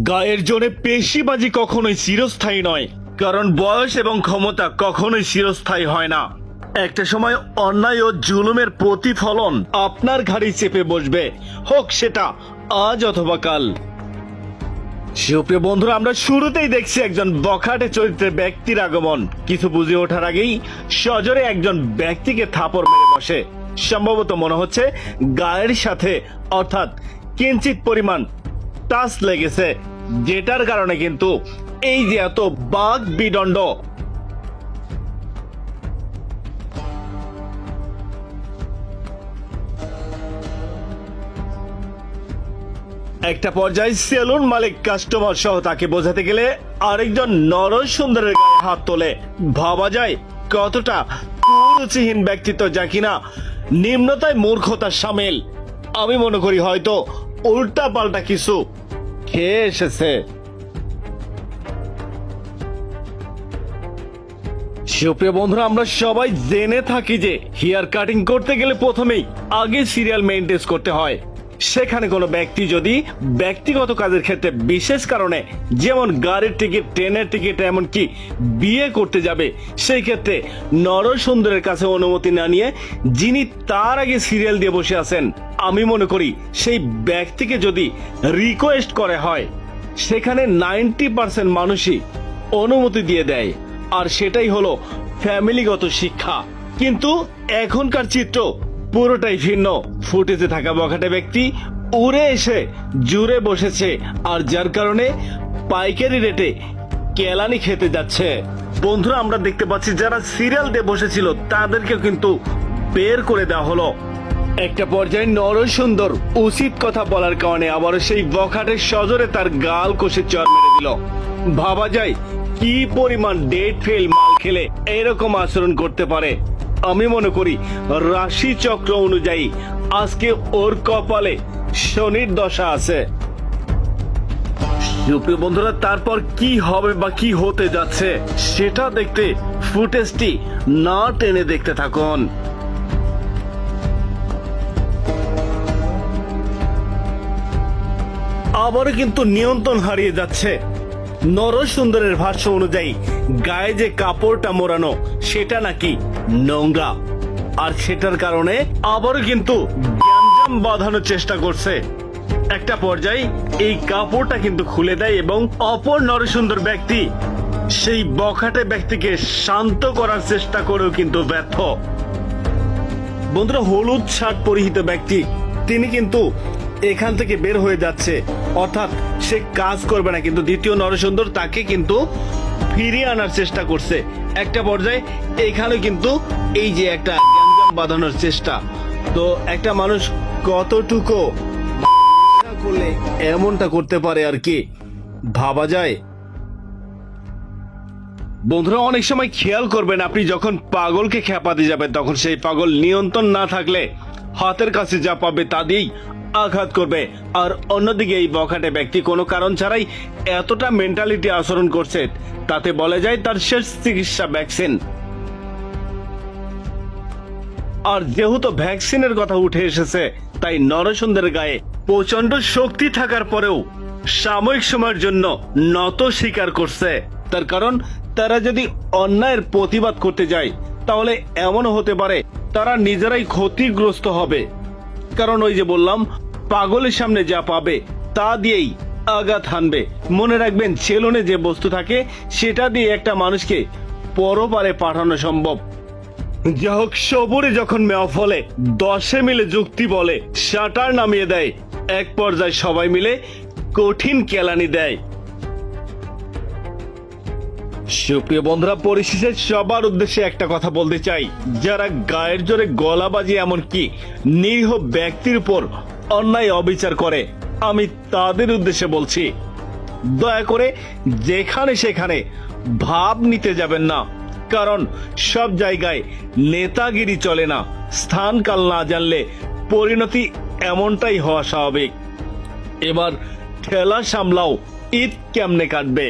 গায়ের জোরে পেশিবাজি কখনোই চিরস্থায়ী নয়, কারণ বয়স এবং ক্ষমতা কখনোই চিরস্থায়ী হয় না। একটা সময় অন্যায় ও জুলুমের প্রতিফলন আপনার ঘাড়ি চেপে বসবে, হোক সেটা আজ অথবা কাল। সুপ্রিয় বন্ধুরা, আমরা শুরুতেই দেখছি একজন বখাটে চরিত্রের ব্যক্তির আগমন। কিছু বুঝে ওঠার আগেই সজোরে একজন ব্যক্তিকে থাপড় মেরে বসে। সম্ভবত মনে হচ্ছে গায়ের সাথে অর্থাৎ কিঞ্চিত পরিমাণ টাচ লেগেছে, যেটার কারণে কিন্তু এই যে এত বাক বিদণ্ড। একটা পর্যায়ে সেলুন মালিক কাস্টমার সহ তাকে বোঝাতে গেলে আরেকজন নর সুন্দরের গায়ে হাত তোলে। ভাবা যায় কতটা কুরুচিহীন ব্যক্তিত্ব, যা কিনা নিম্নতায় মূর্খতার সামিল। আমি মনে করি হয়তো উল্টা পাল্টা কিছু খেয়ে এসেছে। সুপ্রিয় বন্ধুরা, আমরা সবাই জেনে থাকি যে হেয়ার কাটিং করতে গেলে প্রথমেই আগে সিরিয়াল মেইনটেইন করতে হয়। সেখানে কোনো ব্যক্তি যদি ব্যক্তিগত কাজের ক্ষেত্রে বিশেষ কারণে, যেমন গাড়ির টিকিট, ট্রেনের টিকিট, এমনকি বিয়ে করতে যাবে, সেই ক্ষেত্রে নরসুন্দরের কাছে অনুমতি না নিয়ে যিনি তার আগে সিরিয়াল দিয়ে বসে আছেন, আমি মনে করি সেই ব্যক্তিকে যদি রিকোয়েস্ট করে হয়, সেখানে 90% মানুষই অনুমতি দিয়ে দেয়। আর সেটাই হলো ফ্যামিলিগত শিক্ষা। কিন্তু এখনকার চিত্র পুরোটাই ভিন্ন। ফুটেজে থাকা বখাটে ব্যক্তি উড়ে এসে জুড়ে বসেছে, আর যার কারণে পাইকারি রেটে কেলানি খেতে যাচ্ছে। বন্ধুরা, আমরা দেখতে পাচ্ছি যারা সিরিয়াল দিয়ে বসেছিল তাদেরকে কিন্তু বের করে দেওয়া হলো। একটা পর্যায়ে নরসুন্দর উচিত কথা বলার কারণে আবারও সেই বখাটের সজোরে তার গাল কষে চর মেরে দিল। ভাবা যায় কি পরিমাণ ডেট ফেল মাল খেলে এরকম আচরণ করতে পারে। আমি মনে করি রাশি চক্র অনুযায়ী আজকে ওর কপালে শনির দশা আছে। সুপ্রিয় বন্ধুরা, তারপর কি হবে বা কি হতে যাচ্ছে সেটা দেখতে ফুটেজটি না টেনে দেখতে থাকুন। আবারও কিন্তু নিয়ন্ত্রণ হারিয়ে যাচ্ছে। নরসুন্দরের ভাষ্য অনুযায়ী গায়ে যে কাপড়টা মোড়ানো সেটা নাকি নোংরা, আর সেটার কারণে আবারও কিন্তু গ্যাঞ্জাম বাঁধানোর চেষ্টা করছে। একটা পর্যায়ে এই কাপড়টা কিন্তু খুলে দেয় এবং অপর নরসুন্দর ব্যক্তি সেই বখাটে ব্যক্তিকে শান্ত করার চেষ্টা করেও কিন্তু ব্যর্থ। বন্ধুরা, হলুদ শার্ট পরিহিত ব্যক্তি তিনি কিন্তু এখান থেকে বের হয়ে যাচ্ছে, অর্থাৎ সে কাজ করবে না, কিন্তু দ্বিতীয় নরসুন্দর তাকে কিন্তু ফিরিয়ে আনার চেষ্টা করছে। একটা পর্যায়ে এখানে কিন্তু এই যে একটা গ্যাঞ্জাম বাঁধানোর চেষ্টা। তো একটা মানুষ কতটুকু করলে এমনটা করতে পারে আর কি ভাবা যায়। বন্ধুরা, অনেক সময় খেয়াল করবেন, আপনি যখন পাগলকে খেপাতে যাবেন তখন সেই পাগল নিয়ন্ত্রণ না থাকলে হাতের কাছে যা পাবে তা দিয়েই আঘাত করবে। আর অন্যদিকে এই বখাটে ব্যক্তি কোনো কারণ ছাড়াই এতটা মেন্টালিটি আচরণ করছে, তাতে বলা যায় তার শেষ চিকিৎসা ভ্যাকসিন। আর যেহেতু ভ্যাকসিনের কথা উঠে এসেছে, তাই নরসুন্দরের গায়ে প্রচন্ড শক্তি থাকার পরেও সাময়িক সময়ের জন্য নত স্বীকার করছে। তার কারণ তারা যদি অন্যায়ের প্রতিবাদ করতে যায় তাহলে এমনও হতে পারে তারা নিজেরাই ক্ষতিগ্রস্ত হবে। কারণ ওই যে বললাম, পাগলের সামনে যা পাবে তা দিয়েই আঘাত হানবে। মনে রাখবেন, সেলুনে যে বস্তু থাকে সেটা দিয়ে একটা মানুষকে পরপারে পাঠানো সম্ভব। যা হোক, সবুরে যখন মেওয়া ফলে 10 মিলে যুক্তি বলে, শাটার নামিয়ে দেয়। এক পর্যায়ে সবাই মিলে কঠিন কেলানি দেয়। সুপ্রিয় বন্ধুরা, পরিশেষে সবার উদ্দেশ্যে একটা কথা বলতে চাই, যারা গায়ের জোরে গলা বাজিয়ে এমনকি নিরীহ ব্যক্তির উপর অন্যায় অবিচার করে, আমি তাদের উদ্দেশ্যে বলছি, দয়া করে যেখানে সেখানে ভাব নিতে যাবেন না। কারণ সব জায়গায় নেতাগিরি চলে না। স্থান কাল না জানলে পরিণতি এমনটাই হওয়া স্বাভাবিক। এবার ঠেলা সামলাও, ঈদ কেমনে কাটবে।